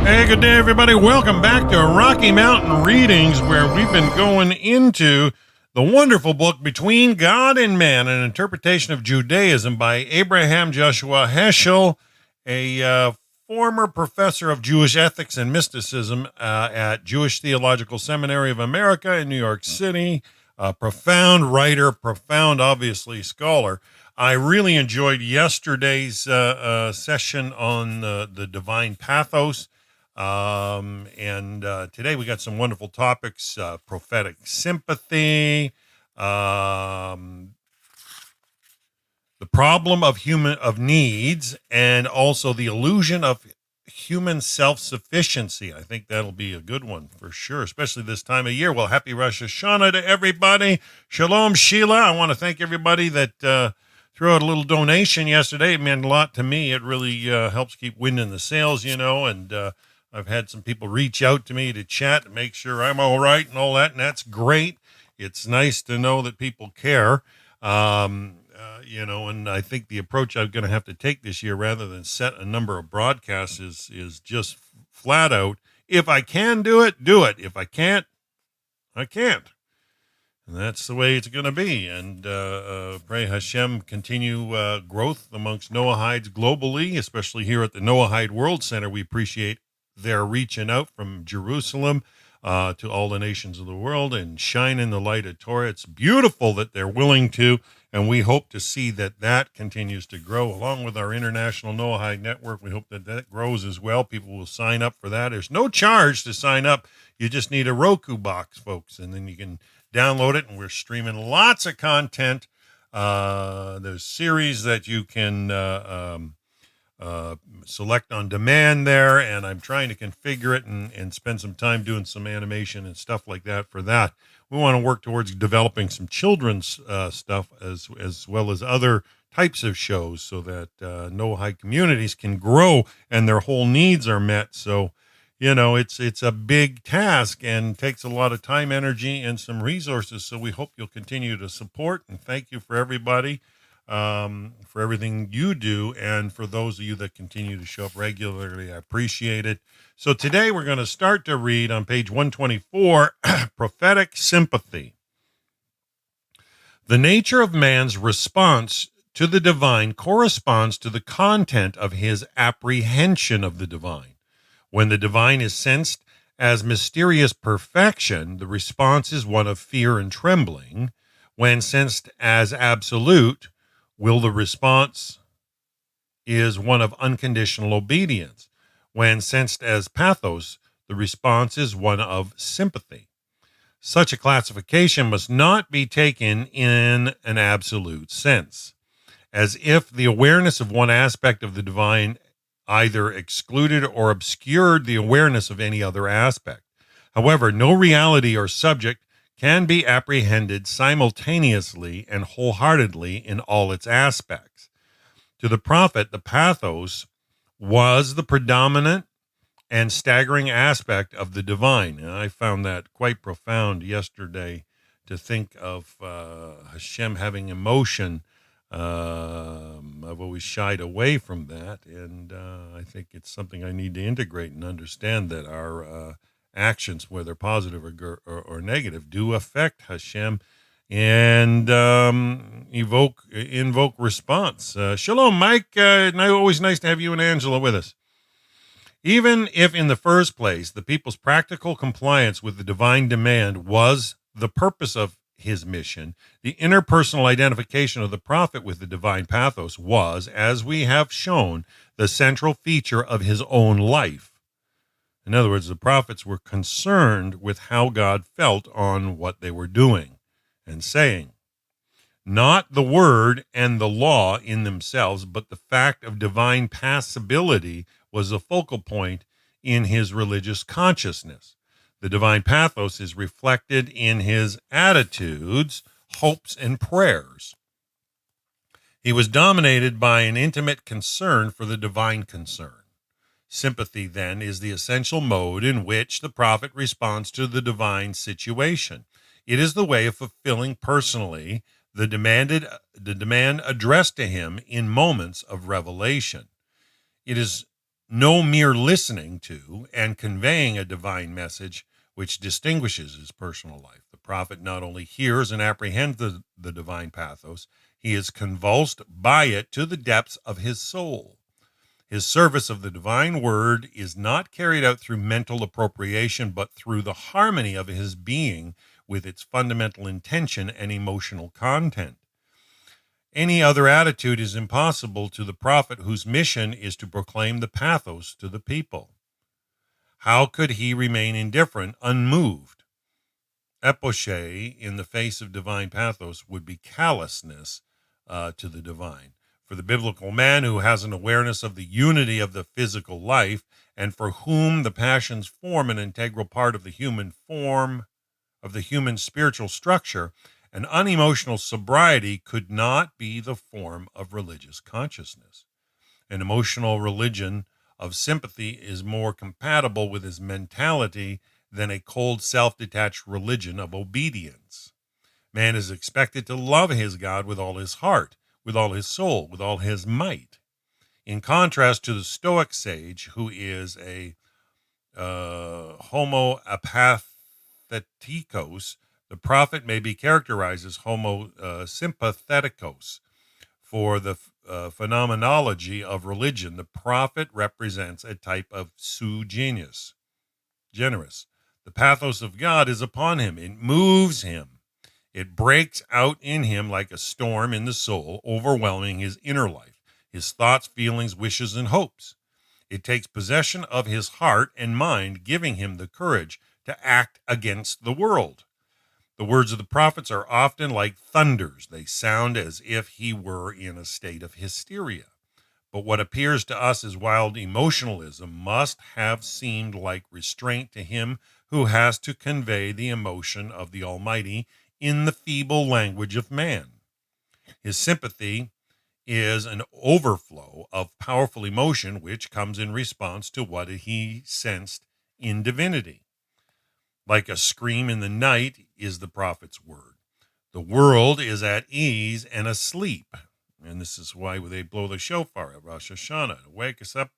Hey, good day, everybody. Welcome back to Rocky Mountain Readings, where we've been going into the wonderful book Between God and Man, an interpretation of Judaism by Abraham Joshua Heschel, a former professor of Jewish ethics and mysticism at Jewish Theological Seminary of America in New York City. A profound writer, profound, obviously, scholar. I really enjoyed yesterday's session on the divine pathos. And today we got some wonderful topics, prophetic sympathy, the problem of needs, and also the illusion of human self-sufficiency. I think that'll be a good one for sure, especially this time of year. Well, happy Rosh Hashanah to everybody. Shalom, Sheila. I want to thank everybody that threw out a little donation yesterday. It meant a lot to me. It really helps keep wind in the sails, and I've had some people reach out to me to chat and make sure I'm all right and all that, and that's great. It's nice to know that people care, and I think the approach I'm going to have to take this year, rather than set a number of broadcasts, is just flat out, if I can do it, do it. If I can't, I can't. And that's the way it's going to be. And pray Hashem continue growth amongst Noahides globally, especially here at the Noahide World Center. We appreciate they're reaching out from Jerusalem to all the nations of the world and shining the light of Torah. It's beautiful that they're willing to, and we hope to see that continues to grow along with our international Noahide network. We hope that grows as well. People will sign up for that. There's no charge to sign up. You just need a Roku box, folks, and then you can download it, and we're streaming lots of content. There's series that you can select on demand there, and I'm trying to configure it and spend some time doing some animation and stuff like that for that. We want to work towards developing some children's stuff as well as other types of shows so that Noahide communities can grow and their whole needs are met. So, it's a big task and takes a lot of time, energy, and some resources. So we hope you'll continue to support, and thank you for everybody. For everything you do, and for those of you that continue to show up regularly. I appreciate it. So today we're going to start to read on page 124, Prophetic Sympathy. The nature of man's response to the divine corresponds to the content of his apprehension of the divine. When the divine is sensed as mysterious perfection, the response is one of fear and trembling. When sensed as absolute, the response is one of unconditional obedience. When sensed as pathos, the response is one of sympathy. Such a classification must not be taken in an absolute sense, as if the awareness of one aspect of the divine either excluded or obscured the awareness of any other aspect. However, no reality or subject can be apprehended simultaneously and wholeheartedly in all its aspects. To the prophet, the pathos was the predominant and staggering aspect of the divine. And I found that quite profound yesterday, to think of Hashem having emotion. I've always shied away from that, and I think it's something I need to integrate and understand, that our actions, whether positive or negative, do affect Hashem and invoke response. Shalom, Mike. Always nice to have you and Angela with us. Even if in the first place the people's practical compliance with the divine demand was the purpose of his mission, the interpersonal identification of the prophet with the divine pathos was, as we have shown, the central feature of his own life. In other words, the prophets were concerned with how God felt on what they were doing and saying. Not the word and the law in themselves, but the fact of divine passibility was a focal point in his religious consciousness. The divine pathos is reflected in his attitudes, hopes, and prayers. He was dominated by an intimate concern for the divine concern. Sympathy, then, is the essential mode in which the prophet responds to the divine situation. It is the way of fulfilling personally the demand addressed to him in moments of revelation. It is no mere listening to and conveying a divine message which distinguishes his personal life. The prophet not only hears and apprehends the divine pathos, he is convulsed by it to the depths of his soul. His service of the divine word is not carried out through mental appropriation, but through the harmony of his being with its fundamental intention and emotional content. Any other attitude is impossible to the prophet whose mission is to proclaim the pathos to the people. How could he remain indifferent, unmoved? Epoche in the face of divine pathos would be callousness to the divine. For the biblical man who has an awareness of the unity of the physical life and for whom the passions form an integral part of the human spiritual structure, an unemotional sobriety could not be the form of religious consciousness. An emotional religion of sympathy is more compatible with his mentality than a cold, self-detached religion of obedience. Man is expected to love his God with all his heart, with all his soul, with all his might. In contrast to the Stoic sage, who is a homo apatheticos, the prophet may be characterized as homo sympatheticos. For the phenomenology of religion, the prophet represents a type of sui generis, generous. The pathos of God is upon him. It moves him. It breaks out in him like a storm in the soul, overwhelming his inner life, his thoughts, feelings, wishes, and hopes. It takes possession of his heart and mind, giving him the courage to act against the world. The words of the prophets are often like thunders. They sound as if he were in a state of hysteria. But what appears to us as wild emotionalism must have seemed like restraint to him who has to convey the emotion of the Almighty in the feeble language of man. His sympathy is an overflow of powerful emotion which comes in response to what he sensed in divinity. Like a scream in the night is the prophet's word. The world is at ease and asleep. And this is why they blow the shofar at Rosh Hashanah to wake us up.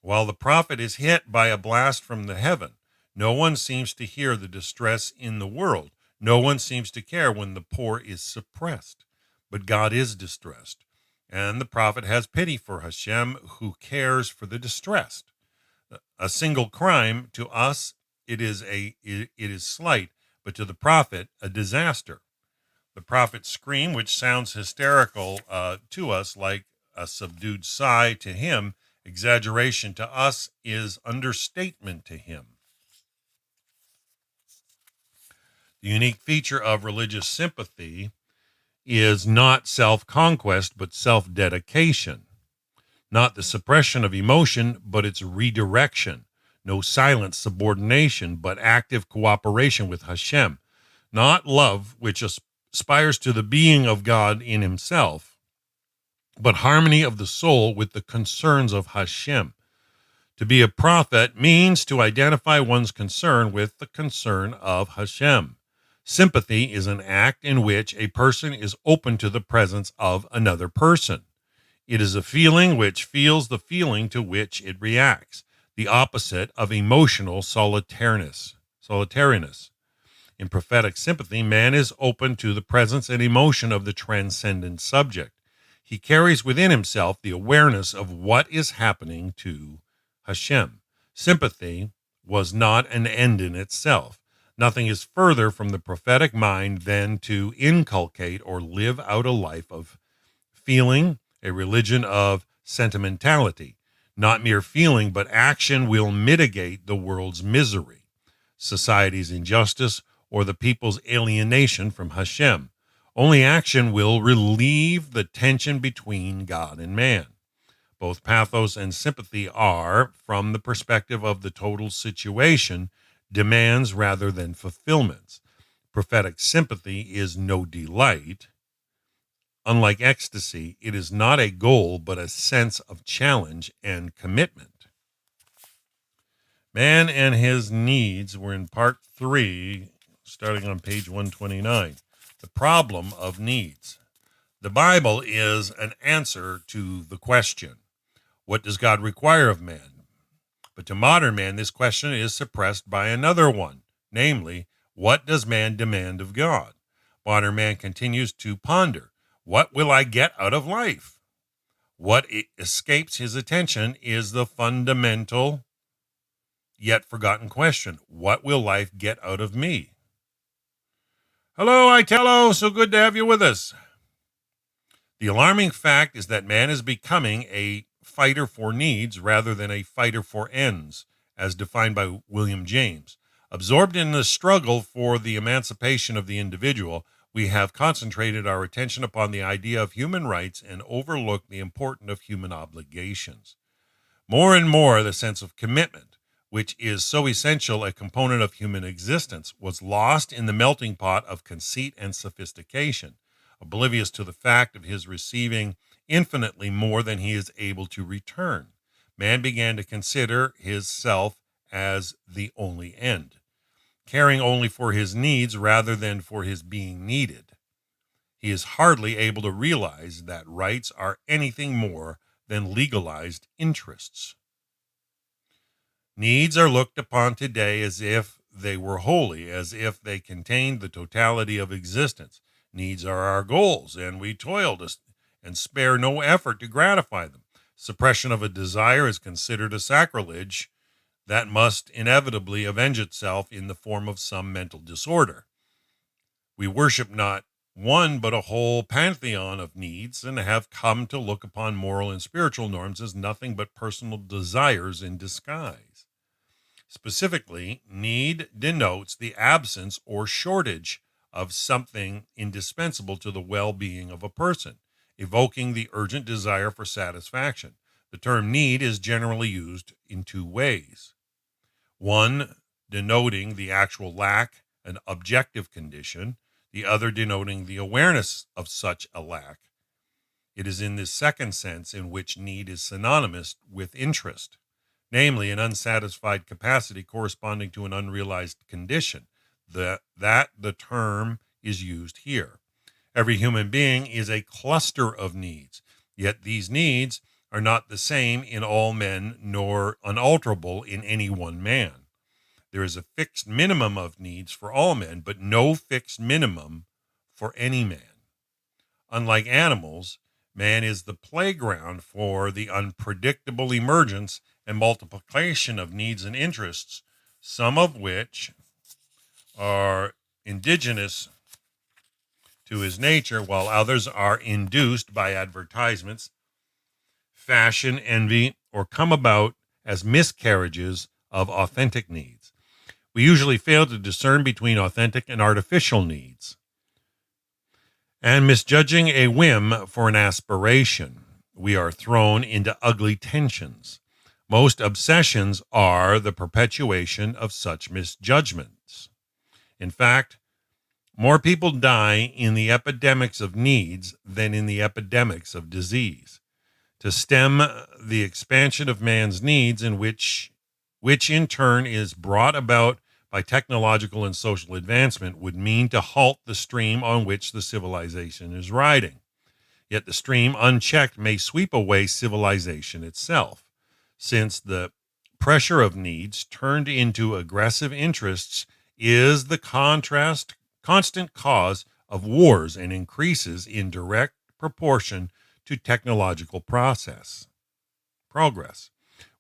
While the prophet is hit by a blast from the heaven, no one seems to hear the distress in the world. No one seems to care when the poor is suppressed. But God is distressed. And the prophet has pity for Hashem, who cares for the distressed. A single crime to us it is slight, but to the prophet a disaster. The prophet's scream, which sounds hysterical to us like a subdued sigh, to him exaggeration, to us is understatement to him. The unique feature of religious sympathy is not self-conquest, but self-dedication. Not the suppression of emotion, but its redirection. No silent subordination, but active cooperation with Hashem. Not love, which aspires to the being of God in himself, but harmony of the soul with the concerns of Hashem. To be a prophet means to identify one's concern with the concern of Hashem. Sympathy is an act in which a person is open to the presence of another person. It is a feeling which feels the feeling to which it reacts, the opposite of emotional solitariness. In prophetic sympathy, man is open to the presence and emotion of the transcendent subject. He carries within himself the awareness of what is happening to Hashem. Sympathy was not an end in itself. Nothing is further from the prophetic mind than to inculcate or live out a life of feeling, a religion of sentimentality. Not mere feeling, but action will mitigate the world's misery, society's injustice, or the people's alienation from Hashem. Only action will relieve the tension between God and man. Both pathos and sympathy are, from the perspective of the total situation, demands rather than fulfillments. Prophetic sympathy is no delight. Unlike ecstasy, it is not a goal, but a sense of challenge and commitment. Man and his needs were in part 3, starting on page 129. The problem of needs. The Bible is an answer to the question, What does God require of man? But to modern man, this question is suppressed by another one, namely, what does man demand of God? Modern man continues to ponder, what will I get out of life? What escapes his attention is the fundamental yet forgotten question, what will life get out of me? Hello, Itello, so good to have you with us. The alarming fact is that man is becoming a fighter for needs rather than a fighter for ends, as defined by William James. Absorbed in the struggle for the emancipation of the individual, we have concentrated our attention upon the idea of human rights and overlooked the importance of human obligations. More and more, the sense of commitment, which is so essential a component of human existence, was lost in the melting pot of conceit and sophistication, oblivious to the fact of his receiving infinitely more than he is able to return. Man began to consider his self as the only end, caring only for his needs rather than for his being needed. He is hardly able to realize that rights are anything more than legalized interests. Needs are looked upon today as if they were holy, as if they contained the totality of existence. Needs are our goals, and we toil and spare no effort to gratify them. Suppression of a desire is considered a sacrilege that must inevitably avenge itself in the form of some mental disorder. We worship not one but a whole pantheon of needs and have come to look upon moral and spiritual norms as nothing but personal desires in disguise. Specifically, need denotes the absence or shortage of something indispensable to the well-being of a person, evoking the urgent desire for satisfaction. The term need is generally used in two ways. One, denoting the actual lack, an objective condition, the other denoting the awareness of such a lack. It is in this second sense in which need is synonymous with interest, namely an unsatisfied capacity corresponding to an unrealized condition. That the term is used here. Every human being is a cluster of needs, yet these needs are not the same in all men nor unalterable in any one man. There is a fixed minimum of needs for all men, but no fixed minimum for any man. Unlike animals, man is the playground for the unpredictable emergence and multiplication of needs and interests, some of which are indigenous to his nature, while others are induced by advertisements, fashion, envy, or come about as miscarriages of authentic needs. We usually fail to discern between authentic and artificial needs, and misjudging a whim for an aspiration, we are thrown into ugly tensions. Most obsessions are the perpetuation of such misjudgments. In fact, more people die in the epidemics of needs than in the epidemics of disease. To stem the expansion of man's needs, in which in turn is brought about by technological and social advancement, would mean to halt the stream on which the civilization is riding. Yet the stream, unchecked, may sweep away civilization itself, since the pressure of needs turned into aggressive interests is the constant cause of wars and increases in direct proportion to technological progress.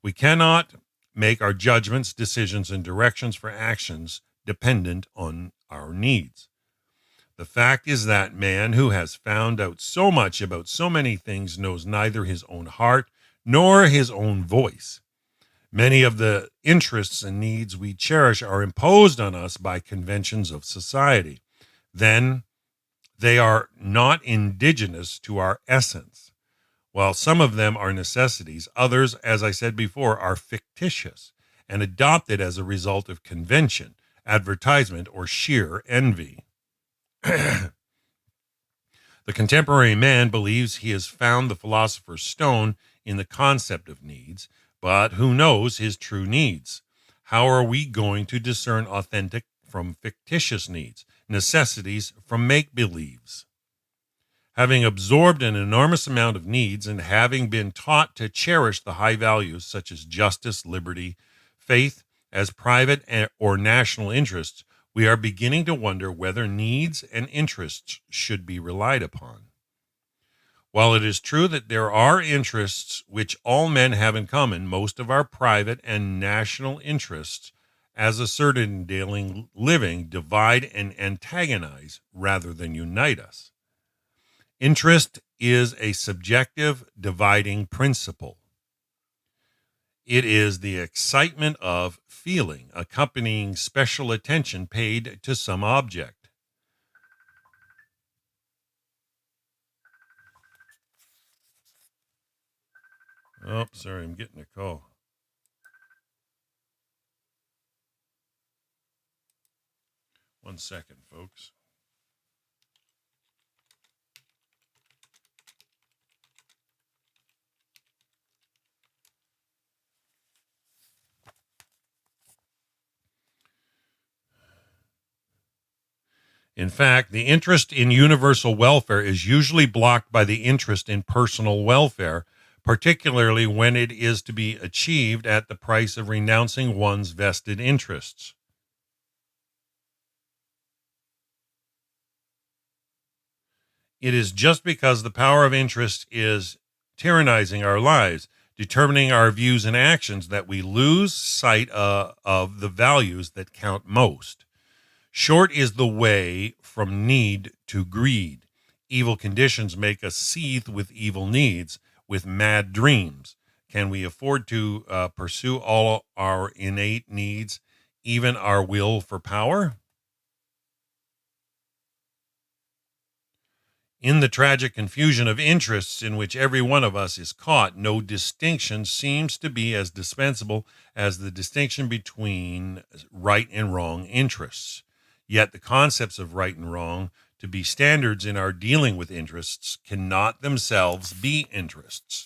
We cannot make our judgments, decisions, and directions for actions dependent on our needs. The fact is that man who has found out so much about so many things knows neither his own heart nor his own voice. Many of the interests and needs we cherish are imposed on us by conventions of society. Then they are not indigenous to our essence. While some of them are necessities, others, as I said before, are fictitious and adopted as a result of convention, advertisement, or sheer envy. The contemporary man believes he has found the philosopher's stone in the concept of needs, but who knows his true needs? How are we going to discern authentic from fictitious needs, necessities from make-believes? Having absorbed an enormous amount of needs and having been taught to cherish the high values such as justice, liberty, faith as private or national interests, we are beginning to wonder whether needs and interests should be relied upon. While it is true that there are interests which all men have in common, most of our private and national interests, as asserted in daily living, divide and antagonize rather than unite us. Interest is a subjective dividing principle. It is the excitement of feeling accompanying special attention paid to some object. Oh, sorry, I'm getting a call. One second, folks. In fact, the interest in universal welfare is usually blocked by the interest in personal welfare, particularly when it is to be achieved at the price of renouncing one's vested interests. It is just because the power of interest is tyrannizing our lives, determining our views and actions, that we lose sight of the values that count most. Short is the way from need to greed. Evil conditions make us seethe with evil needs, with mad dreams. Can we afford to pursue all our innate needs, even our will for power? In the tragic confusion of interests in which every one of us is caught, no distinction seems to be as dispensable as the distinction between right and wrong interests. Yet the concepts of right and wrong, to be standards in our dealing with interests, cannot themselves be interests.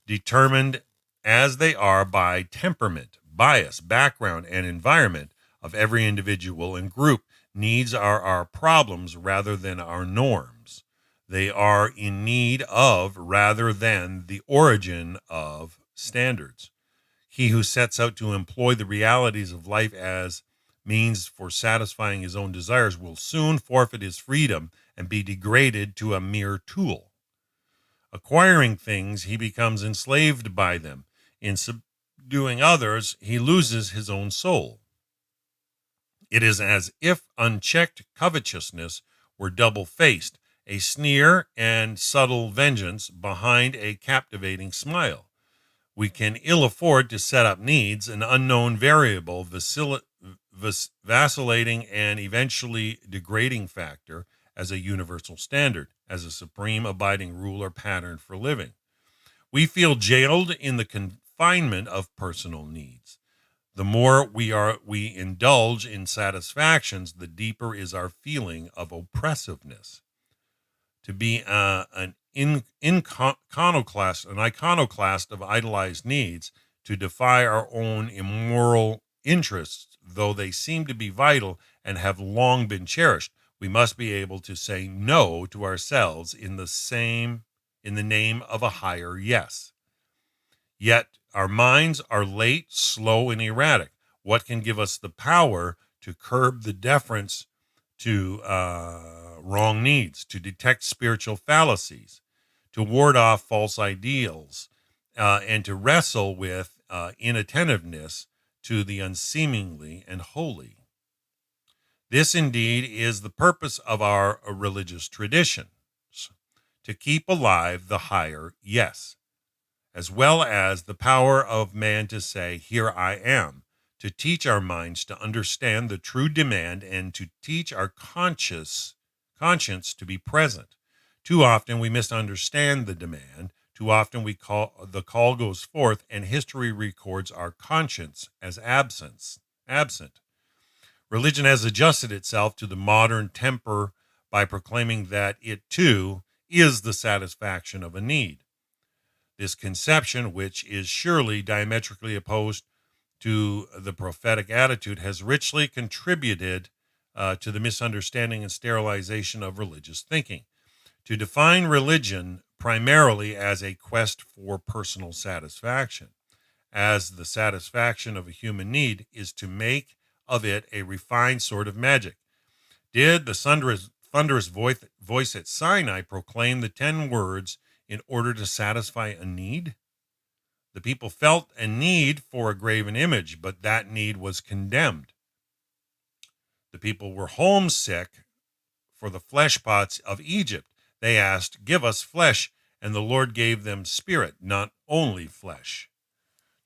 Determined as they are by temperament, bias, background, and environment of every individual and group, needs are our problems rather than our norms. They are in need of rather than the origin of standards. He who sets out to employ the realities of life as means for satisfying his own desires will soon forfeit his freedom and be degraded to a mere tool. Acquiring things, he becomes enslaved by them. In subduing others, he loses his own soul. It is as if unchecked covetousness were double-faced, a sneer and subtle vengeance behind a captivating smile. We can ill afford to set up needs, an unknown variable, vacillating and eventually degrading factor, as a universal standard, as a supreme abiding rule or pattern for living. We feel jailed in the confinement of personal needs. The more we indulge in satisfactions, the deeper is our feeling of oppressiveness. To be an iconoclast of idolized needs, to defy our own immoral interests, though they seem to be vital and have long been cherished, we must be able to say no to ourselves in the name of a higher yes. Yet our minds are late, slow, and erratic. What can give us the power to curb the deference to wrong needs, to detect spiritual fallacies, to ward off false ideals, and to wrestle with inattentiveness to the unseemly and holy? This indeed is the purpose of our religious traditions, to keep alive the higher yes, as well as the power of man to say, "Here I am," to teach our minds to understand the true demand and to teach our conscience to be present. Too often we misunderstand the demand. Too often the call goes forth, and history records our conscience as absent. Religion has adjusted itself to the modern temper by proclaiming that it too is the satisfaction of a need. This conception, which is surely diametrically opposed to the prophetic attitude, has richly contributed to the misunderstanding and sterilization of religious thinking. to define religion primarily as a quest for personal satisfaction, as the satisfaction of a human need is to make of it a refined sort of magic. Did the thunderous voice at Sinai proclaim the 10 words in order to satisfy a need? The people felt a need for a graven image, but that need was condemned. The people were homesick for the flesh pots of Egypt. They asked, "Give us flesh," and the Lord gave them spirit, not only flesh.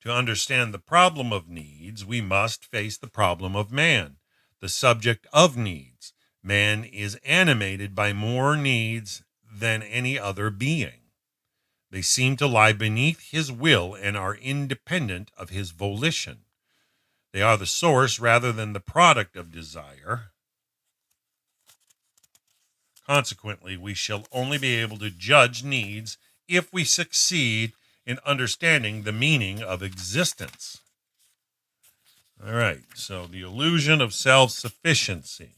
To understand the problem of needs, we must face the problem of man, the subject of needs. Man is animated by more needs than any other being. They seem to lie beneath his will and are independent of his volition. They are the source rather than the product of desire. Consequently, we shall only be able to judge needs if we succeed in understanding the meaning of existence. All right, so the illusion of self-sufficiency.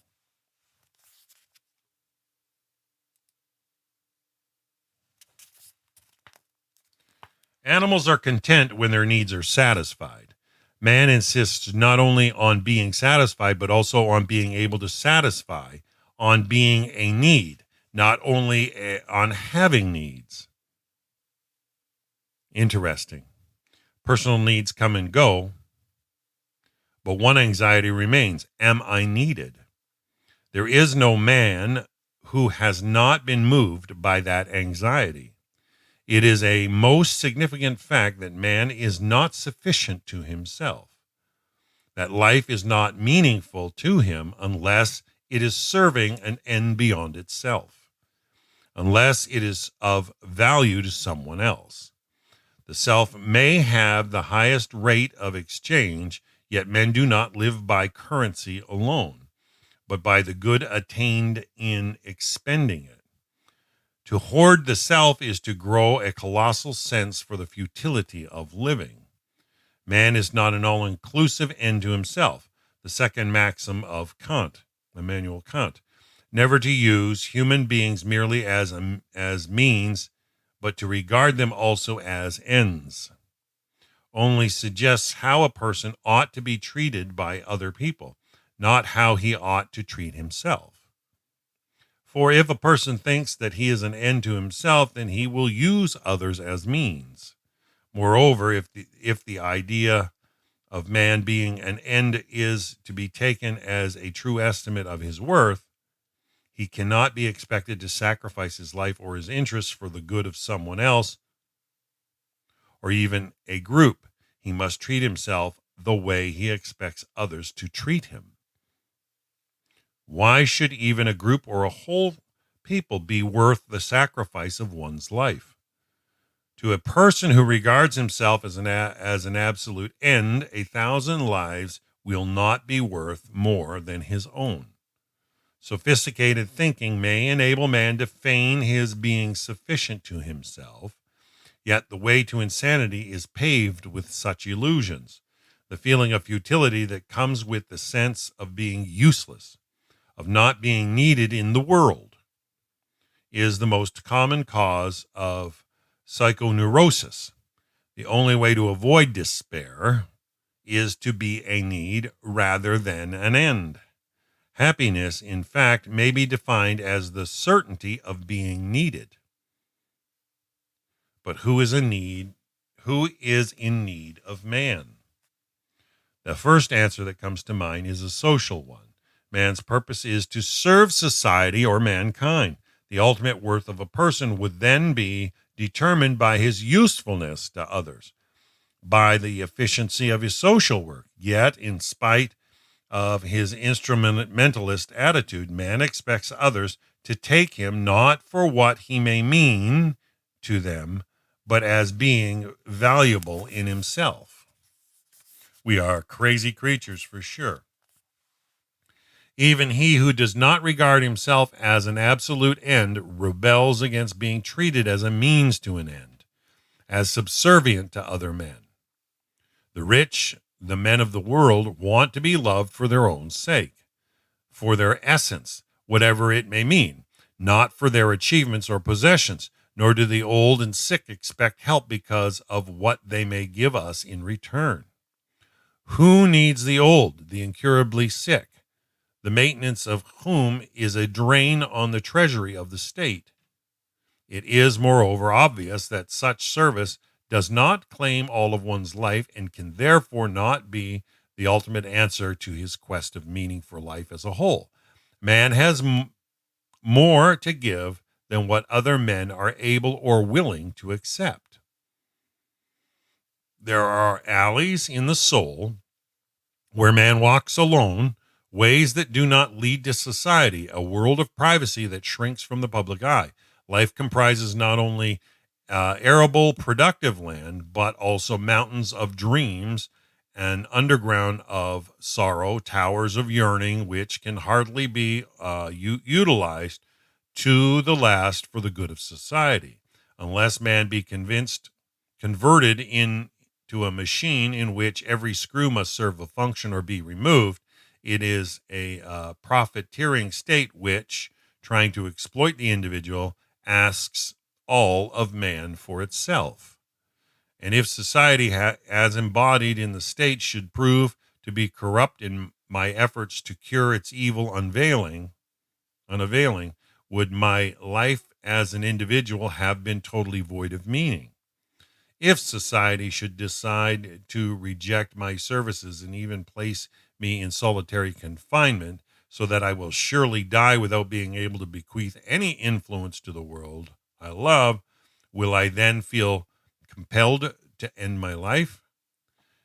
Animals are content when their needs are satisfied. Man insists not only on being satisfied, but also on being able to satisfy, on being a need, not only on having needs. Interesting. Personal needs come and go, but one anxiety remains. Am I needed? There is no man who has not been moved by that anxiety. It is a most significant fact that man is not sufficient to himself, that life is not meaningful to him unless it is serving an end beyond itself, unless it is of value to someone else. The self may have the highest rate of exchange, yet men do not live by currency alone, but by the good attained in expending it. To hoard the self is to grow a colossal sense for the futility of living. Man is not an all-inclusive end to himself, the second maxim of Kant, Immanuel Kant. Never to use human beings merely as means, but to regard them also as ends. Only suggests how a person ought to be treated by other people, not how he ought to treat himself. For if a person thinks that he is an end to himself, then he will use others as means. Moreover, if the idea of man being an end is to be taken as a true estimate of his worth, he cannot be expected to sacrifice his life or his interests for the good of someone else or even a group. He must treat himself the way he expects others to treat him. Why should even a group or a whole people be worth the sacrifice of one's life? To a person who regards himself as an absolute end, 1,000 lives will not be worth more than his own. Sophisticated thinking may enable man to feign his being sufficient to himself, yet the way to insanity is paved with such illusions. The feeling of futility that comes with the sense of being useless, of not being needed in the world, is the most common cause of psychoneurosis. The only way to avoid despair is to be a need rather than an end. Happiness, in fact, may be defined as the certainty of being needed. But who is in need of man? The first answer that comes to mind is a social one. Man's purpose is to serve society or mankind. The ultimate worth of a person would then be determined by his usefulness to others, by the efficiency of his social work. Yet, in spite of his instrumentalist attitude, man expects others to take him not for what he may mean to them, but as being valuable in himself. We are crazy creatures for sure. Even he who does not regard himself as an absolute end rebels against being treated as a means to an end, as subservient to other men. The rich, the men of the world, want to be loved for their own sake, for their essence, whatever it may mean. not for their achievements or possessions, nor do the old and sick expect help because of what they may give us in return. Who needs the old, the incurably sick, the maintenance of whom is a drain on the treasury of the state? It is, moreover, obvious that such service does not claim all of one's life and can therefore not be the ultimate answer to his quest of meaning for life as a whole. Man has more to give than what other men are able or willing to accept. There are alleys in the soul where man walks alone, ways that do not lead to society, a world of privacy that shrinks from the public eye. Life comprises not only arable, productive land, but also mountains of dreams, an underground of sorrow, towers of yearning, which can hardly be utilized to the last for the good of society, unless man be converted into a machine in which every screw must serve a function or be removed. It is a profiteering state which, trying to exploit the individual, asks all of man for itself. And if society as embodied in the state should prove to be corrupt in my efforts to cure its evil unavailing, would my life as an individual have been totally void of meaning? If society should decide to reject my services and even place me in solitary confinement, so that I will surely die without being able to bequeath any influence to the world I love, will I then feel compelled to end my life?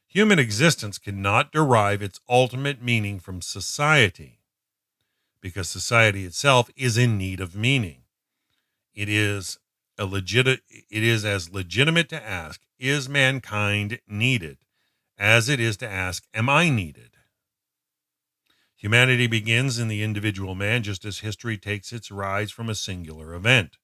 Human existence cannot derive its ultimate meaning from society, because society itself is in need of meaning. It is as legitimate to ask, is mankind needed, as it is to ask, am I needed? Humanity begins in the individual man, just as history takes its rise from a singular event.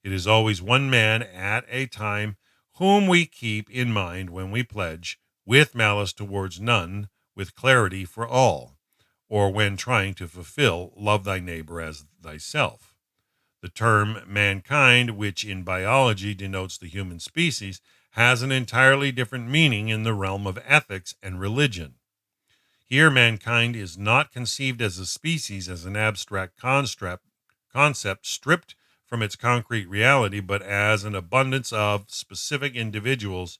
It is always one man at a time whom we keep in mind when we pledge, with malice towards none, with clarity for all, or when trying to fulfill, love thy neighbor as thyself. The term mankind, which in biology denotes the human species, has an entirely different meaning in the realm of ethics and religion. Here, mankind is not conceived as a species, as an abstract concept stripped from its concrete reality, but as an abundance of specific individuals,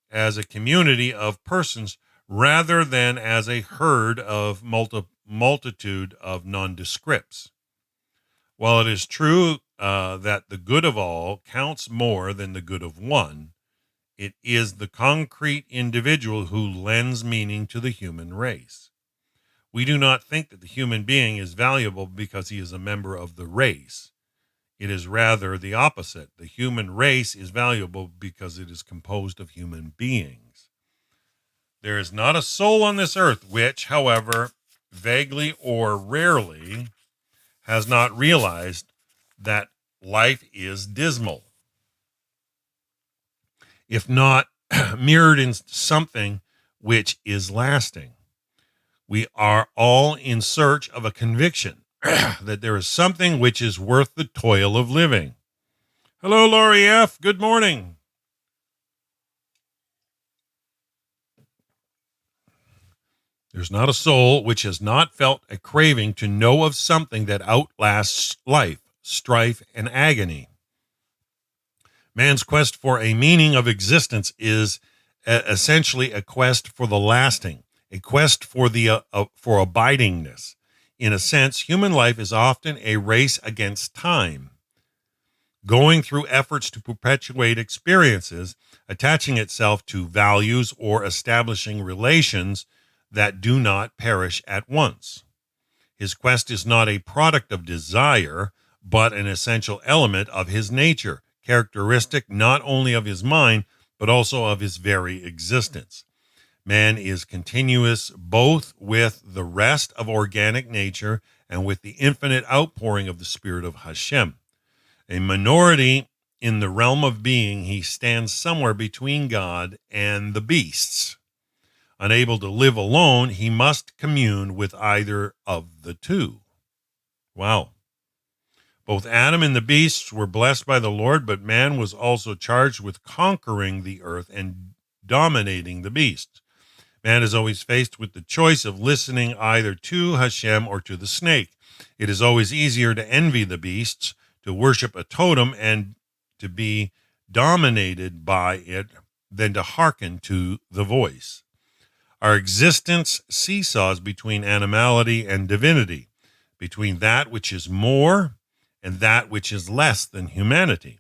as a community of persons, rather than as a herd of multitude of nondescripts. While it is true that the good of all counts more than the good of one, it is the concrete individual who lends meaning to the human race. We do not think that the human being is valuable because he is a member of the race. It is rather the opposite. The human race is valuable because it is composed of human beings. There is not a soul on this earth which, however, vaguely or rarely, has not realized that life is dismal, if not mirrored in something which is lasting. We are all in search of a conviction that there is something which is worth the toil of living. Hello, Laurie F. Good morning. There's not a soul which has not felt a craving to know of something that outlasts life, strife, and agony. Man's quest for a meaning of existence is essentially a quest for the lasting, a quest for for abidingness. In a sense, human life is often a race against time, going through efforts to perpetuate experiences, attaching itself to values, or establishing relations that do not perish at once. His quest is not a product of desire, but an essential element of his nature, characteristic not only of his mind, but also of his very existence. Man is continuous both with the rest of organic nature and with the infinite outpouring of the Spirit of Hashem. A minority in the realm of being, he stands somewhere between God and the beasts. Unable to live alone, he must commune with either of the two. Wow. Both Adam and the beasts were blessed by the Lord, but man was also charged with conquering the earth and dominating the beasts. Man is always faced with the choice of listening either to Hashem or to the snake. It is always easier to envy the beasts, to worship a totem, and to be dominated by it than to hearken to the voice. Our existence seesaws between animality and divinity, between that which is more and that which is less than humanity.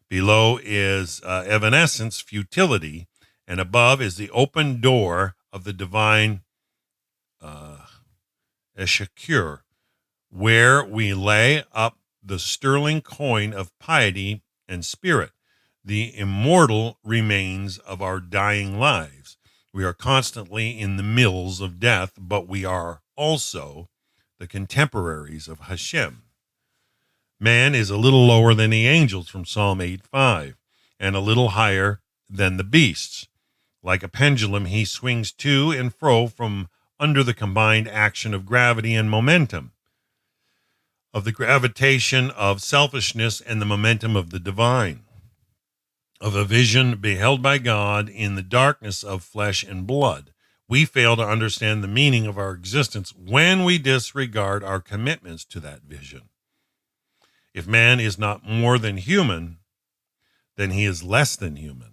Below is evanescence, futility, and above is the open door of the divine Heschel, where we lay up the sterling coin of piety and spirit, the immortal remains of our dying lives. We are constantly in the mills of death, but we are also the contemporaries of Hashem. Man is a little lower than the angels from Psalm 8:5, and a little higher than the beasts. Like a pendulum, he swings to and fro from under the combined action of gravity and momentum, of the gravitation of selfishness and the momentum of the divine, of a vision beheld by God in the darkness of flesh and blood. We fail to understand the meaning of our existence when we disregard our commitments to that vision. If man is not more than human, then he is less than human.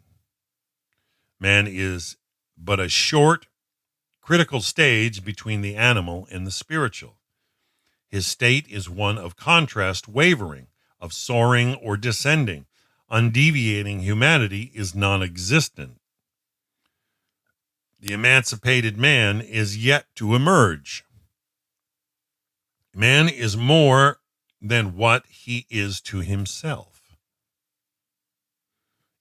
Man is but a short, critical stage between the animal and the spiritual. His state is one of contrast, wavering, of soaring or descending. Undeviating humanity is non-existent. The emancipated man is yet to emerge. Man is more than what he is to himself.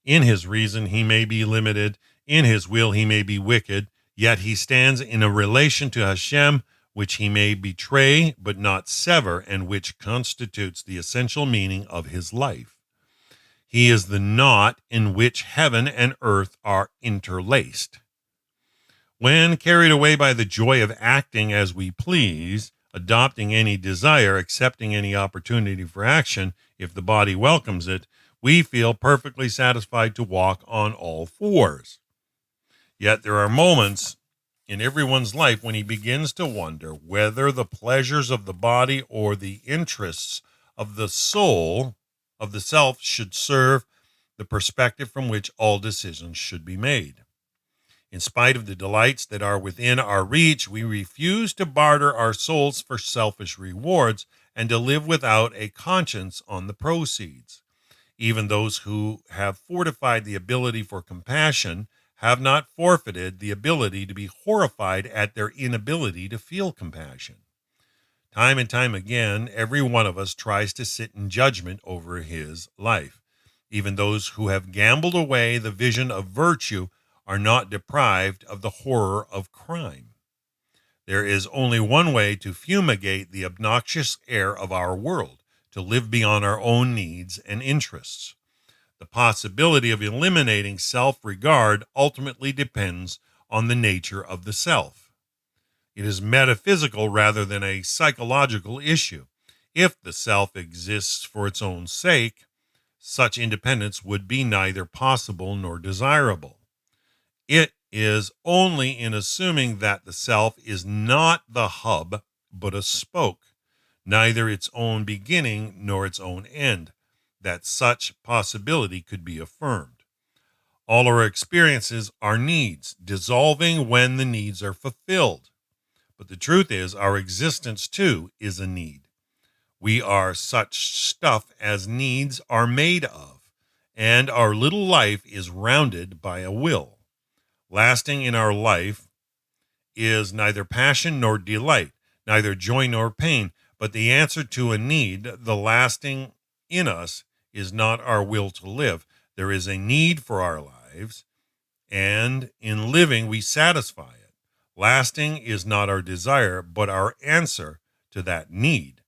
In his reason, he may be limited. In his will, he may be wicked. Yet he stands in a relation to Hashem, which he may betray but not sever, and which constitutes the essential meaning of his life. He is the knot in which heaven and earth are interlaced. When carried away by the joy of acting as we please, adopting any desire, accepting any opportunity for action, if the body welcomes it, we feel perfectly satisfied to walk on all fours. Yet there are moments in everyone's life when he begins to wonder whether the pleasures of the body or the interests of the soul, of the self, should serve the perspective from which all decisions should be made. In spite of the delights that are within our reach, we refuse to barter our souls for selfish rewards and to live without a conscience on the proceeds. Even those who have fortified the ability for compassion have not forfeited the ability to be horrified at their inability to feel compassion. Time and time again, every one of us tries to sit in judgment over his life. Even those who have gambled away the vision of virtue are not deprived of the horror of crime. There is only one way to fumigate the obnoxious air of our world, to live beyond our own needs and interests. The possibility of eliminating self-regard ultimately depends on the nature of the self. It is metaphysical rather than a psychological issue. If the self exists for its own sake, such independence would be neither possible nor desirable. It is only in assuming that the self is not the hub, but a spoke, neither its own beginning nor its own end, that such possibility could be affirmed. All our experiences are needs, dissolving when the needs are fulfilled. But the truth is, our existence too is a need. We are such stuff as needs are made of, and our little life is rounded by a will. Lasting in our life is neither passion nor delight, neither joy nor pain, but the answer to a need. The lasting in us is not our will to live. There is a need for our lives, and in living we satisfy it. Lasting is not our desire, but our answer to that need,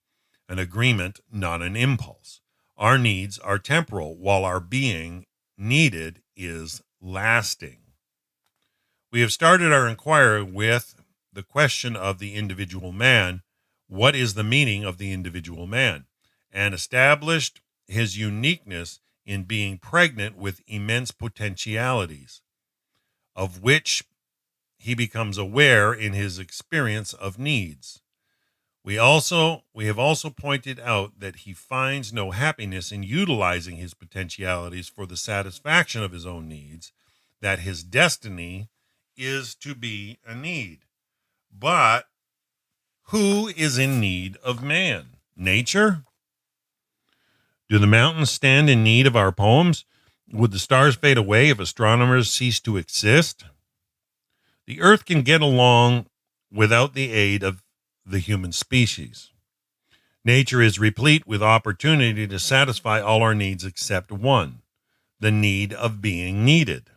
an agreement, not an impulse. Our needs are temporal, while our being needed is lasting. We have started our inquiry with the question of the individual man. What is the meaning of the individual man? and established his uniqueness in being pregnant with immense potentialities, of which he becomes aware in his experience of needs. We have also pointed out that he finds no happiness in utilizing his potentialities for the satisfaction of his own needs, that his destiny is to be a need. But who is in need of man? Nature? Do the mountains stand in need of our poems? Would the stars fade away if astronomers cease to exist? The earth can get along without the aid of the human species. Nature is replete with opportunity to satisfy all our needs except one, the need of being needed.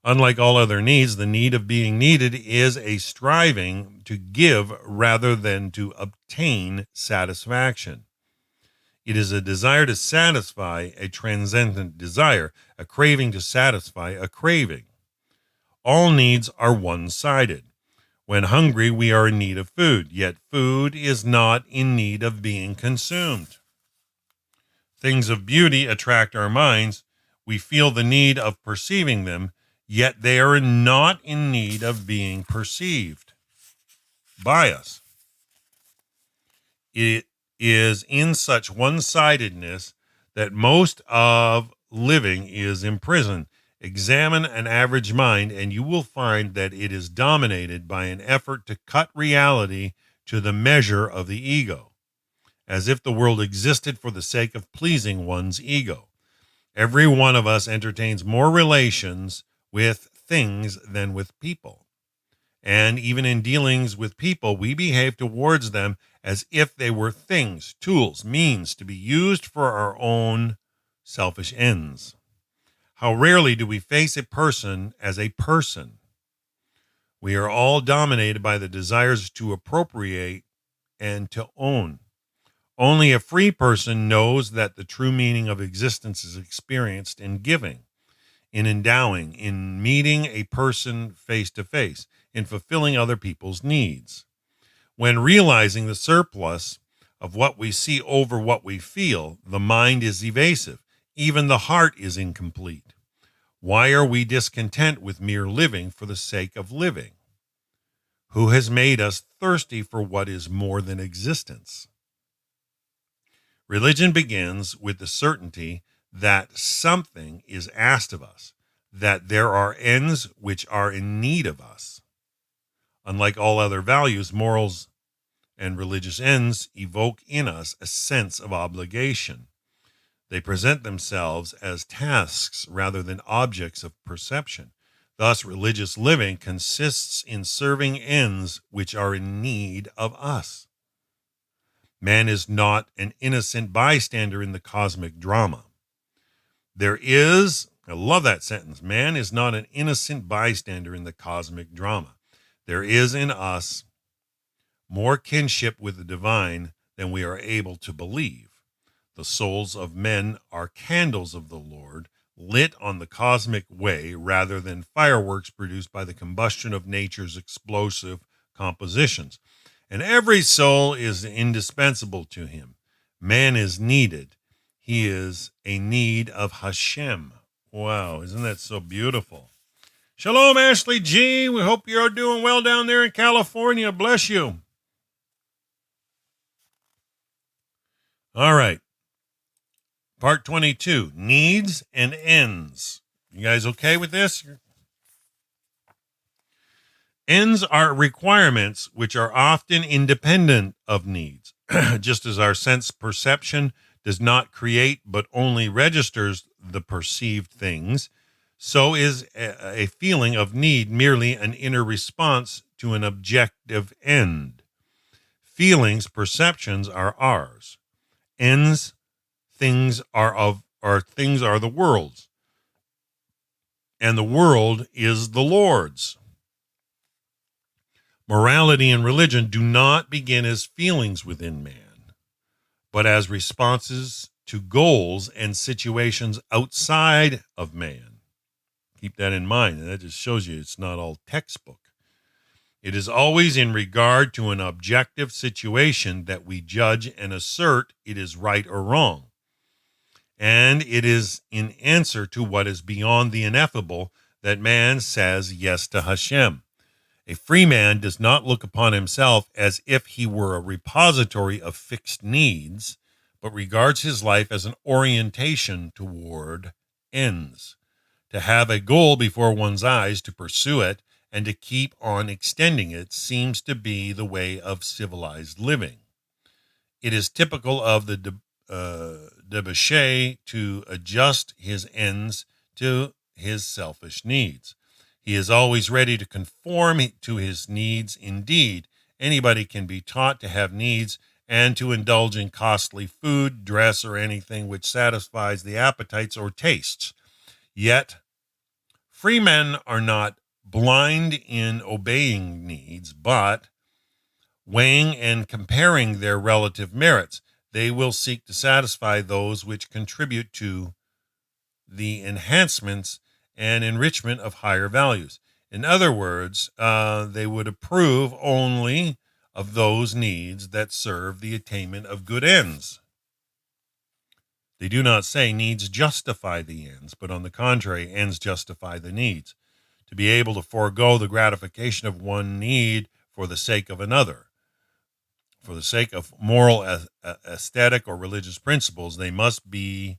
Unlike all other needs, the need of being needed is a striving to give rather than to obtain satisfaction. It is a desire to satisfy a transcendent desire, a craving to satisfy a craving. All needs are one-sided. When hungry, we are in need of food, yet food is not in need of being consumed. Things of beauty attract our minds. We feel the need of perceiving them, yet they are not in need of being perceived by us. It is in such one-sidedness that most of living is imprisoned. Examine an average mind, and you will find that it is dominated by an effort to cut reality to the measure of the ego, as if the world existed for the sake of pleasing one's ego. Every one of us entertains more relations with things than with people. And even in dealings with people, we behave towards them as if they were things, tools, means to be used for our own selfish ends. How rarely do we face a person as a person? We are all dominated by the desires to appropriate and to own. Only a free person knows that the true meaning of existence is experienced in giving, in endowing, in meeting a person face to face, in fulfilling other people's needs. When realizing the surplus of what we see over what we feel, the mind is evasive. Even the heart is incomplete. Why are we discontent with mere living for the sake of living? Who has made us thirsty for what is more than existence? Religion begins with the certainty that something is asked of us, that there are ends which are in need of us. Unlike all other values, morals and religious ends evoke in us a sense of obligation. They present themselves as tasks rather than objects of perception. Thus, religious living consists in serving ends which are in need of us. Man is not an innocent bystander in the cosmic drama. I love that sentence, man is not an innocent bystander in the cosmic drama. There is in us more kinship with the divine than we are able to believe. The souls of men are candles of the Lord, lit on the cosmic way rather than fireworks produced by the combustion of nature's explosive compositions. And every soul is indispensable to him. Man is needed. He is a need of Hashem. Wow, isn't that so beautiful? Shalom, Ashley G. We hope you're doing well down there in California. Bless you. All right. Part 22, needs and ends. You guys okay with this? Ends are requirements which are often independent of needs. Just as our sense perception does not create but only registers the perceived things, so is a feeling of need merely an inner response to an objective end. Feelings, perceptions are ours. Ends, things are the world's, and the world is the Lord's. Morality and religion do not begin as feelings within man, but as responses to goals and situations outside of man. Keep that in mind, and that just shows you it's not all textbook. It is always in regard to an objective situation that we judge and assert it is right or wrong. And it is in answer to what is beyond the ineffable that man says yes to Hashem. A free man does not look upon himself as if he were a repository of fixed needs, but regards his life as an orientation toward ends. To have a goal before one's eyes, to pursue it, and to keep on extending it seems to be the way of civilized living. It is typical of the debauchee to adjust his ends to his selfish needs. He is always ready to conform to his needs. Indeed, anybody can be taught to have needs and to indulge in costly food, dress, or anything which satisfies the appetites or tastes. Yet, free men are not blind in obeying needs, but weighing and comparing their relative merits, they will seek to satisfy those which contribute to the enhancements and enrichment of higher values. In other words, they would approve only of those needs that serve the attainment of good ends. They do not say needs justify the ends, but on the contrary, ends justify the needs. To be able to forego the gratification of one need for the sake of another. For the sake of moral, aesthetic, or religious principles, they must be,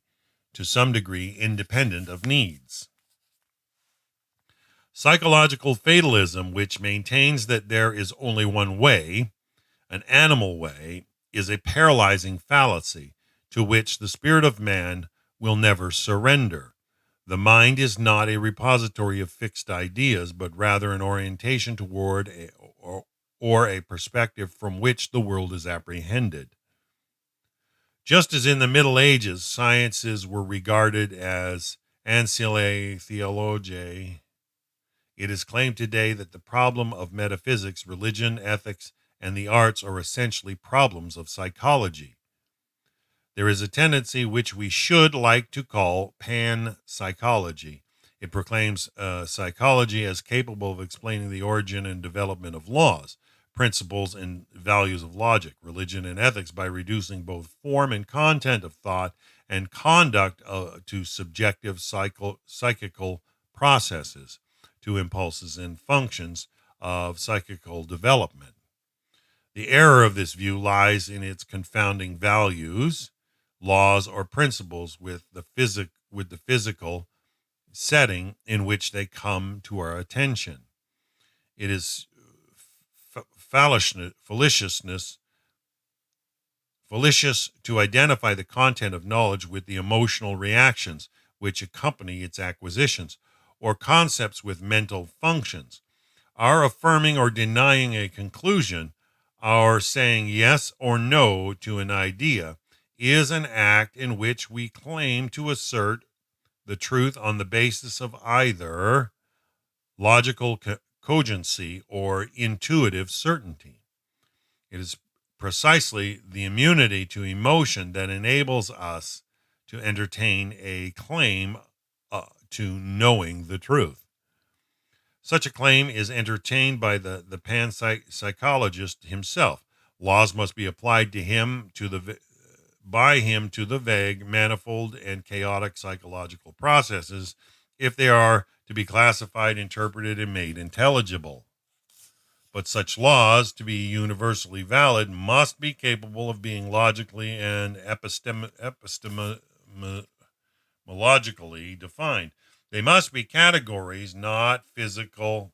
to some degree, independent of needs. Psychological fatalism, which maintains that there is only one way, an animal way, is a paralyzing fallacy to which the spirit of man will never surrender. The mind is not a repository of fixed ideas, but rather an orientation toward or a perspective from which the world is apprehended. Just as in the Middle Ages, sciences were regarded as ancillae theologiae, it is claimed today that the problem of metaphysics, religion, ethics, and the arts are essentially problems of psychology. There is a tendency which we should like to call panpsychology. It proclaims psychology as capable of explaining the origin and development of laws, principles, and values of logic, religion, and ethics by reducing both form and content of thought and conduct to subjective psychical processes, to impulses and functions of psychical development. The error of this view lies in its confounding values, laws, or principles with the physical setting in which they come to our attention. It is fallacious to identify the content of knowledge with the emotional reactions which accompany its acquisitions, or concepts with mental functions. Our affirming or denying a conclusion, our saying yes or no to an idea, is an act in which we claim to assert the truth on the basis of either logical cogency or intuitive certainty. It is precisely the immunity to emotion that enables us to entertain a claim to knowing the truth. Such a claim is entertained by the panpsychologist himself. Laws must be applied to him by him to the vague, manifold, and chaotic psychological processes if they are to be classified, interpreted, and made intelligible. But such laws, to be universally valid, must be capable of being logically and epistemologically defined. They must be categories, not physical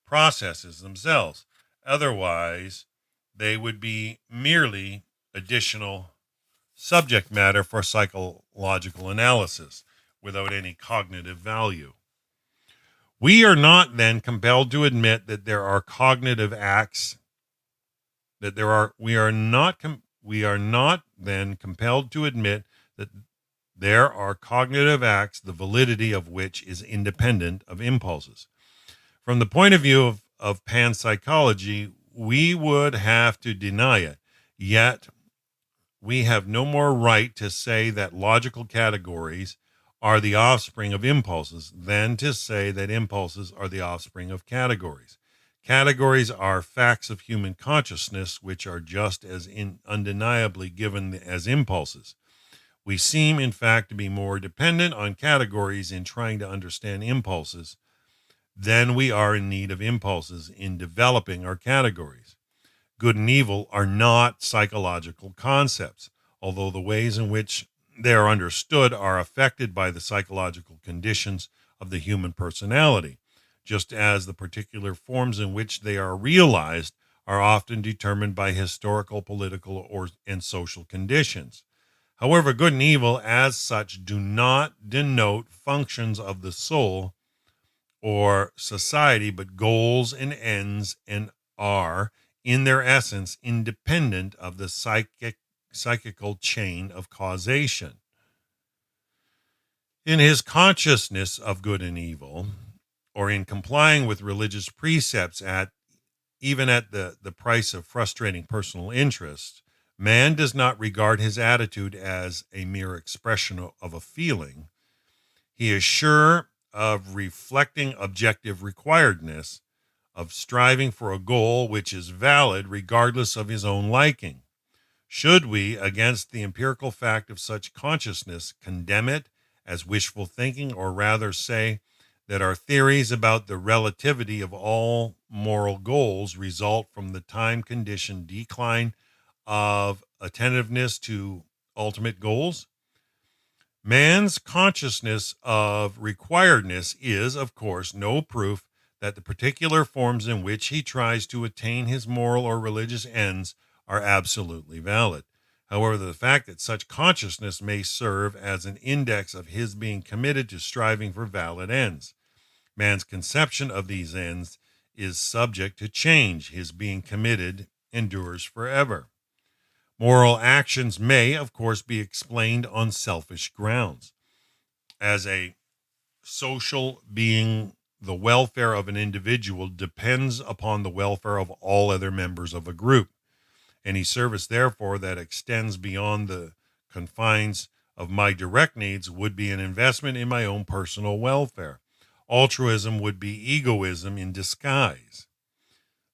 processes themselves. Otherwise, they would be merely additional subject matter for psychological analysis without any cognitive value. We are not then compelled to admit that there are cognitive acts we are not then compelled to admit that there are cognitive acts the validity of which is independent of impulses. From the point of view of panpsychology, we would have to deny it. Yet, we have no more right to say that logical categories are the offspring of impulses than to say that impulses are the offspring of categories. Categories are facts of human consciousness, which are just as undeniably given as impulses. We seem, in fact, to be more dependent on categories in trying to understand impulses than we are in need of impulses in developing our categories. Good and evil are not psychological concepts, although the ways in which they are understood are affected by the psychological conditions of the human personality, just as the particular forms in which they are realized are often determined by historical, political, and social conditions. However, good and evil as such do not denote functions of the soul or society, but goals and ends, and are, in their essence, independent of the psychical chain of causation. In his consciousness of good and evil, or in complying with religious precepts even at the price of frustrating personal interests, man does not regard his attitude as a mere expression of a feeling. He is sure of reflecting objective requiredness, of striving for a goal which is valid regardless of his own liking. Should we, against the empirical fact of such consciousness, condemn it as wishful thinking, or rather say that our theories about the relativity of all moral goals result from the time-conditioned decline of attentiveness to ultimate goals? Man's consciousness of requiredness is, of course, no proof that the particular forms in which he tries to attain his moral or religious ends are absolutely valid. However, the fact that such consciousness may serve as an index of his being committed to striving for valid ends. Man's conception of these ends is subject to change. His being committed endures forever. Moral actions may, of course, be explained on selfish grounds. As a social being, the welfare of an individual depends upon the welfare of all other members of a group. Any service, therefore, that extends beyond the confines of my direct needs would be an investment in my own personal welfare. Altruism would be egoism in disguise.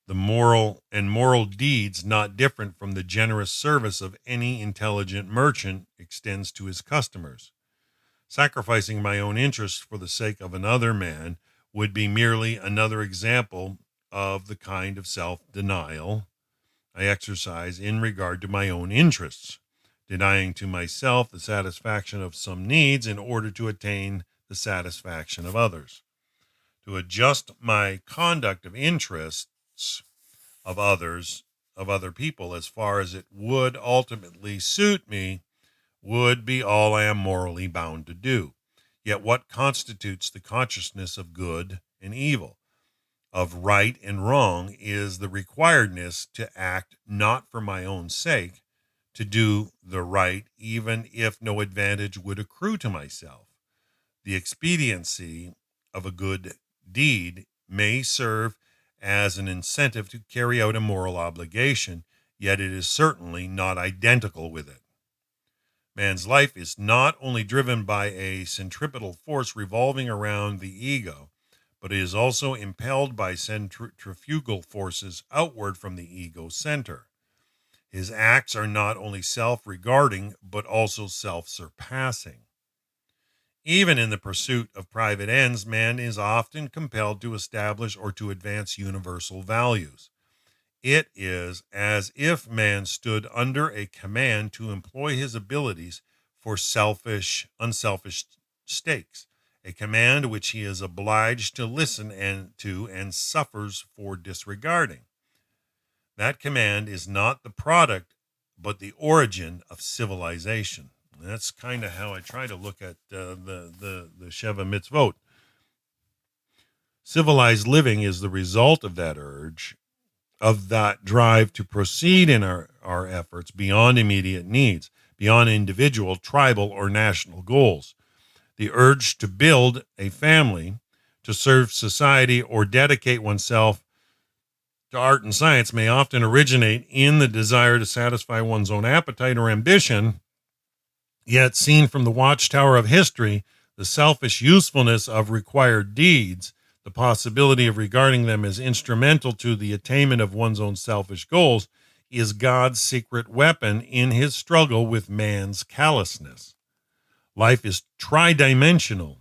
The moral deeds, not different from the generous service of any intelligent merchant, extends to his customers. Sacrificing my own interests for the sake of another man would be merely another example of the kind of self-denial I exercise in regard to my own interests, denying to myself the satisfaction of some needs in order to attain the satisfaction of others. To adjust my conduct of interests of other people, as far as it would ultimately suit me, would be all I am morally bound to do. Yet what constitutes the consciousness of good and evil, of right and wrong, is the requiredness to act not for my own sake, to do the right even if no advantage would accrue to myself. The expediency of a good deed may serve as an incentive to carry out a moral obligation, yet it is certainly not identical with it. Man's life is not only driven by a centripetal force revolving around the ego, but it is also impelled by centrifugal forces outward from the ego center. His acts are not only self-regarding, but also self-surpassing. Even in the pursuit of private ends, man is often compelled to establish or to advance universal values. It is as if man stood under a command to employ his abilities for unselfish stakes, a command which he is obliged to listen and suffers for disregarding. That command is not the product, but the origin of civilization. And that's kind of how I try to look at the Sheva Mitzvot. Civilized living is the result of that urge, of that drive to proceed in our efforts beyond immediate needs, beyond individual, tribal, or national goals. The urge to build a family, to serve society, or dedicate oneself to art and science may often originate in the desire to satisfy one's own appetite or ambition, yet seen from the watchtower of history, the selfish usefulness of required deeds, The possibility of regarding them as instrumental to the attainment of one's own selfish goals is God's secret weapon in his struggle with man's callousness. Life is tridimensional.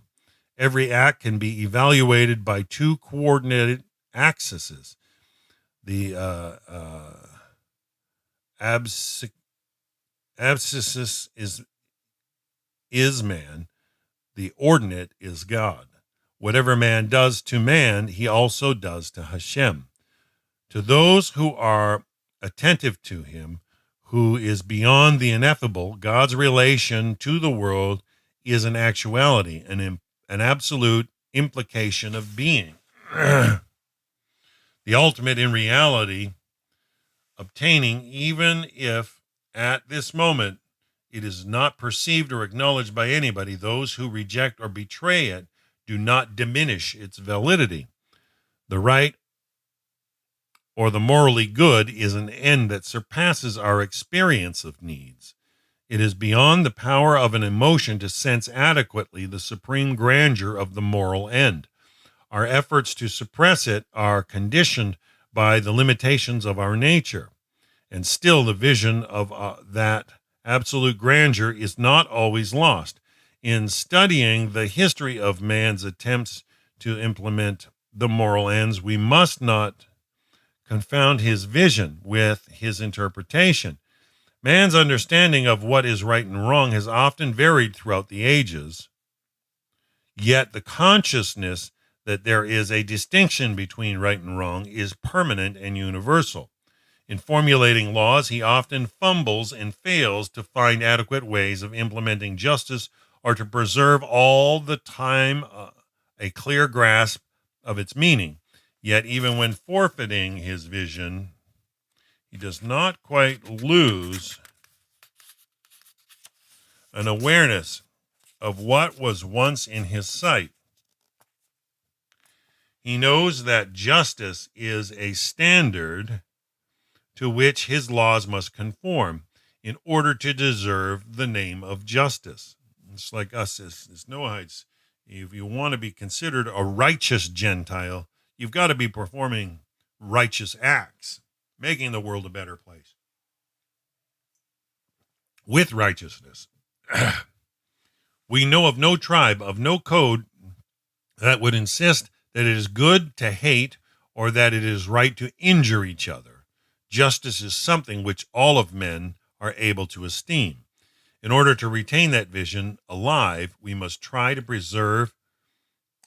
Every act can be evaluated by two coordinated axes. The abscissa is man. The ordinate is God. Whatever man does to man, he also does to Hashem. To those who are attentive to him, who is beyond the ineffable, God's relation to the world is an actuality, an absolute implication of being. The ultimate in reality, obtaining, even if at this moment it is not perceived or acknowledged by anybody. Those who reject or betray it do not diminish its validity. The right or the morally good is an end that surpasses our experience of needs. It is beyond the power of an emotion to sense adequately the supreme grandeur of the moral end. Our efforts to suppress it are conditioned by the limitations of our nature. And still, the vision of that absolute grandeur is not always lost. In studying the history of man's attempts to implement the moral ends, we must not confound his vision with his interpretation. Man's understanding of what is right and wrong has often varied throughout the ages, yet the consciousness that there is a distinction between right and wrong is permanent and universal. In formulating laws, he often fumbles and fails to find adequate ways of implementing justice or to preserve all the time a clear grasp of its meaning. Yet even when forfeiting his vision, he does not quite lose an awareness of what was once in his sight. He knows that justice is a standard to which his laws must conform in order to deserve the name of justice. It's like us as Noahites. If you want to be considered a righteous Gentile, you've got to be performing righteous acts, making the world a better place with righteousness. We know of no tribe, of no code that would insist that it is good to hate or that it is right to injure each other. Justice is something which all of men are able to esteem. In order to retain that vision alive, we must try to preserve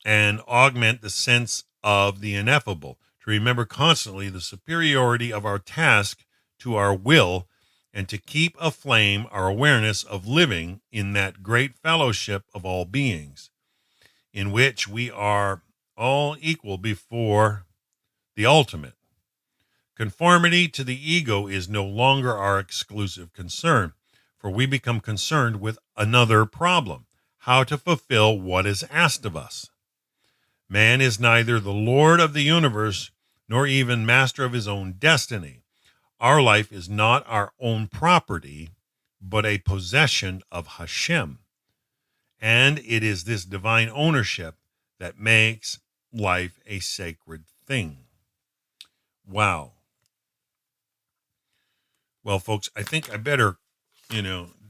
and augment the sense of the ineffable, to remember constantly the superiority of our task to our will, and to keep aflame our awareness of living in that great fellowship of all beings, in which we are all equal before the ultimate. Conformity to the ego is no longer our exclusive concern, for we become concerned with another problem: how to fulfill what is asked of us. Man is neither the Lord of the universe nor even master of his own destiny. Our life is not our own property, but a possession of Hashem. And it is this divine ownership that makes life a sacred thing. Wow. Well, folks, I think I better,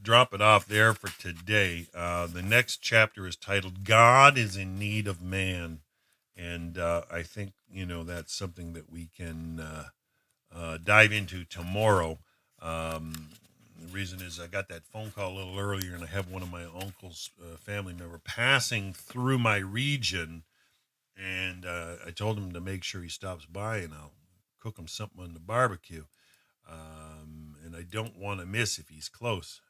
drop it off there for today. The next chapter is titled God is in Need of Man. And I think, that's something that we can dive into tomorrow. The reason is I got that phone call a little earlier, and I have one of my uncle's family member passing through my region, and I told him to make sure he stops by, and I'll cook him something on the barbecue. And I don't want to miss if he's close.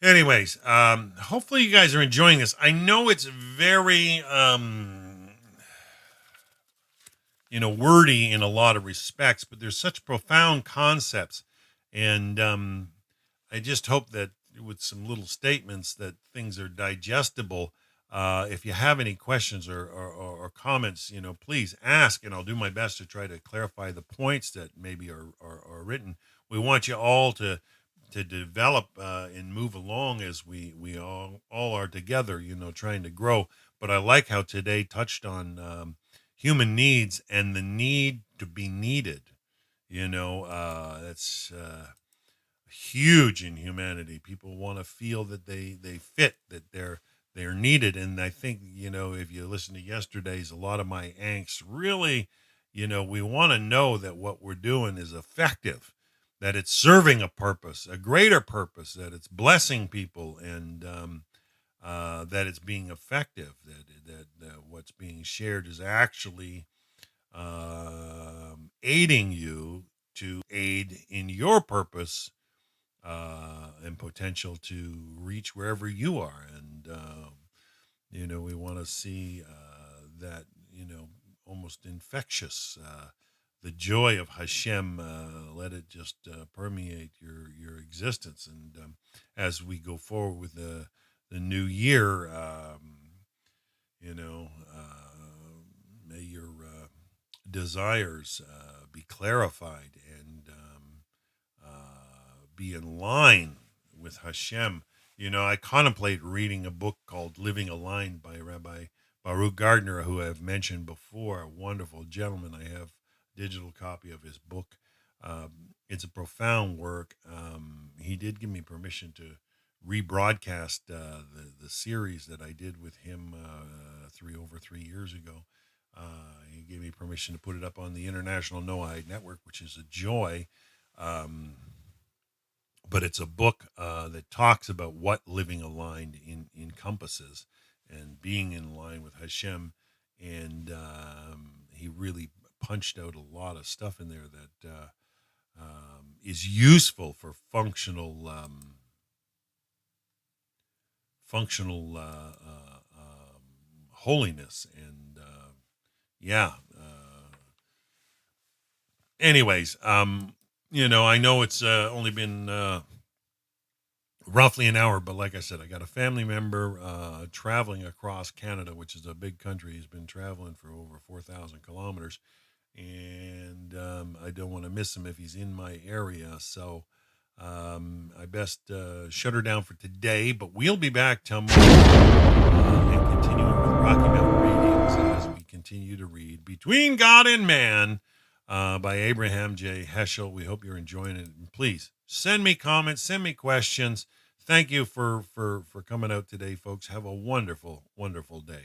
Anyways, hopefully you guys are enjoying this. I know it's very, wordy in a lot of respects, but there's such profound concepts. And I just hope that with some little statements that things are digestible. If you have any questions or comments, please ask, and I'll do my best to try to clarify the points that maybe are written. We want you all to develop and move along as we all are together, trying to grow. But I like how today touched on human needs and the need to be needed. That's huge in humanity. People want to feel that they fit, that they're needed. And I think, if you listen to yesterday's, a lot of my angst really, we want to know that what we're doing is effective, that it's serving a purpose, a greater purpose, that it's blessing people, and that it's being effective, that what's being shared is actually aiding you to aid in your purpose and potential to reach wherever you are. And, we want to see that, almost infectious, the joy of Hashem, let it just permeate your existence. And as we go forward with the new year, may your desires be clarified and be in line with Hashem. I contemplate reading a book called Living Aligned by Rabbi Baruch Gardner, who I've mentioned before, a wonderful gentleman. I have a digital copy of his book. It's a profound work. He did give me permission to rebroadcast the series that I did with him over 3 years ago. He gave me permission to put it up on the International Noahide Network, which is a joy. But it's a book that talks about what living aligned encompasses and being in line with Hashem. And he really punched out a lot of stuff in there that is useful for functional holiness. And anyways, I know it's only been roughly an hour, but like I said, I got a family member traveling across Canada, which is a big country. He's been traveling for over 4,000 kilometers, and I don't want to miss him if he's in my area. So I best shut her down for today, but we'll be back tomorrow and continuing with Rocky Mountain Readings as we continue to read Between God and Man by Abraham J. Heschel. We hope you're enjoying it. And please send me comments, send me questions. Thank you for coming out today, folks. Have a wonderful, wonderful day.